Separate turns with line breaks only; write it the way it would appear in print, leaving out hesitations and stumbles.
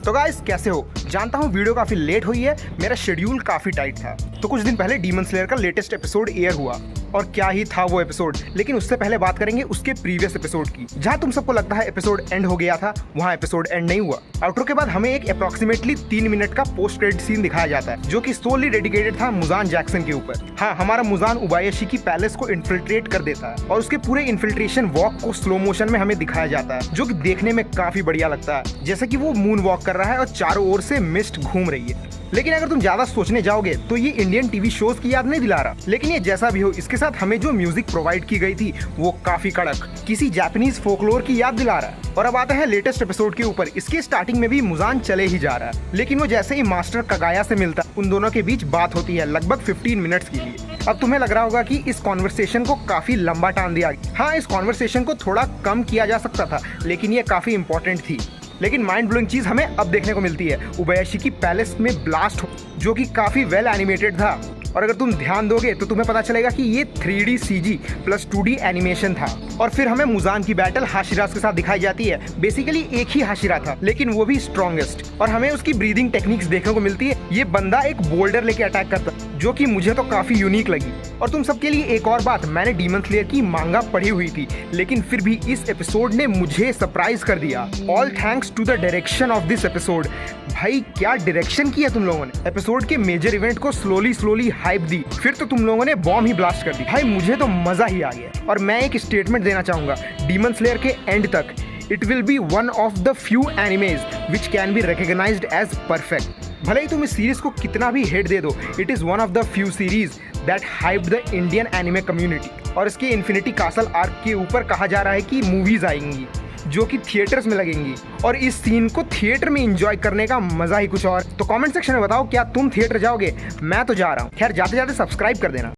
तो गाइस कैसे हो? जानता हूँ वीडियो काफी लेट हुई है, मेरा शेड्यूल काफी टाइट था। तो कुछ दिन पहले डीमन स्लेयर का लेटेस्ट एपिसोड एयर हुआ और क्या ही था वो एपिसोड। लेकिन उससे पहले बात करेंगे उसके प्रीवियस एपिसोड की। जहाँ तुम सबको लगता है एपिसोड एंड हो गया था, वहाँ एपिसोड एंड नहीं हुआ। आउटरो के बाद हमें एक अप्रोक्सीमेटली 3 मिनट का पोस्ट क्रेडिट सीन दिखाया जाता है, जो कि सोली डेडिकेटेड था मुजान जैक्सन के ऊपर। हाँ, हमारा मुजान उबायाशी की पैलेस को इन्फिल्ट्रेट कर देता है और उसके पूरे इन्फिल्ट्रेशन वॉक को स्लो मोशन में हमें दिखाया जाता है, जो कि देखने में काफी बढ़िया लगता है, जैसे कि वो मून वॉक कर रहा है और चारों ओर से मिस्ट घूम रही है। लेकिन अगर तुम ज्यादा सोचने जाओगे तो ये इंडियन टीवी शोज की याद नहीं दिला रहा। लेकिन ये जैसा भी हो, इसके साथ हमें जो म्यूजिक प्रोवाइड की गई थी वो काफी कड़क किसी जापानीज फोकलोर की याद दिला रहा है। और अब आता है लेटेस्ट एपिसोड के ऊपर। इसके स्टार्टिंग में भी मुजान चले ही जा रहा है, लेकिन वो जैसे ही मास्टर कगाया से मिलता है, उन दोनों के बीच बात होती है लगभग 15 मिनट्स के लिए। अब तुम्हें लग रहा होगा कि इस कॉन्वर्सेशन को काफी लंबा टान दिया गया। हाँ, इस कॉन्वर्सेशन को थोड़ा कम किया जा सकता था, लेकिन ये काफी इंपॉर्टेंट थी। लेकिन माइंड ब्लोइंग चीज हमें अब देखने को मिलती है। उबायाशी की पैलेस में ब्लास्ट जो कि काफी वेल एनिमेटेड था, और अगर तुम ध्यान दोगे तो तुम्हें पता चलेगा कि ये 3D CG plus 2D animation था। और फिर हमें मुजान की बैटल हाशिरास के साथ दिखाई जाती है। बेसिकली एक ही हाशिरा था, लेकिन वो भी स्ट्रॉन्गेस्ट। और हमें उसकी ब्रीदिंग टेक्निक्स देखने को मिलती है। ये बंदा एक बोल्डर लेके अटैक करता, जो कि मुझे तो काफी यूनिक लगी। और तुम सबके लिए एक और बात, मैंने डीमन स्लेयर की मांगा पढ़ी हुई थी, लेकिन फिर भी इस एपिसोड ने मुझे सरप्राइज कर दिया। All thanks to the direction of this episode. भाई क्या डायरेक्शन किया तुम लोगों ने। एपिसोड के मेजर इवेंट को स्लोली हाइप दी, फिर तो तुम लोगों ने बॉम्ब ही ब्लास्ट कर दी। भाई मुझे तो मजा ही आ गया। और मैं एक स्टेटमेंट देना चाहूंगा, डीमन स्लेयर के एंड तक it will be one of the few animes which can be recognized as perfect. भले ही तुम इस सीरीज को कितना भी हेट दे दो, it is one of the few series that hyped the Indian anime community. और इसके इन्फिनिटी कासल आर्क के ऊपर कहा जा रहा है कि मूवीज आएंगी जो कि थिएटर्स में लगेंगी, और इस सीन को थिएटर में एंजॉय करने का मजा ही कुछ और। तो कमेंट सेक्शन में बताओ, क्या तुम थिएटर जाओगे? मैं तो जा रहा हूँ। खैर जाते जाते सब्सक्राइब कर देना।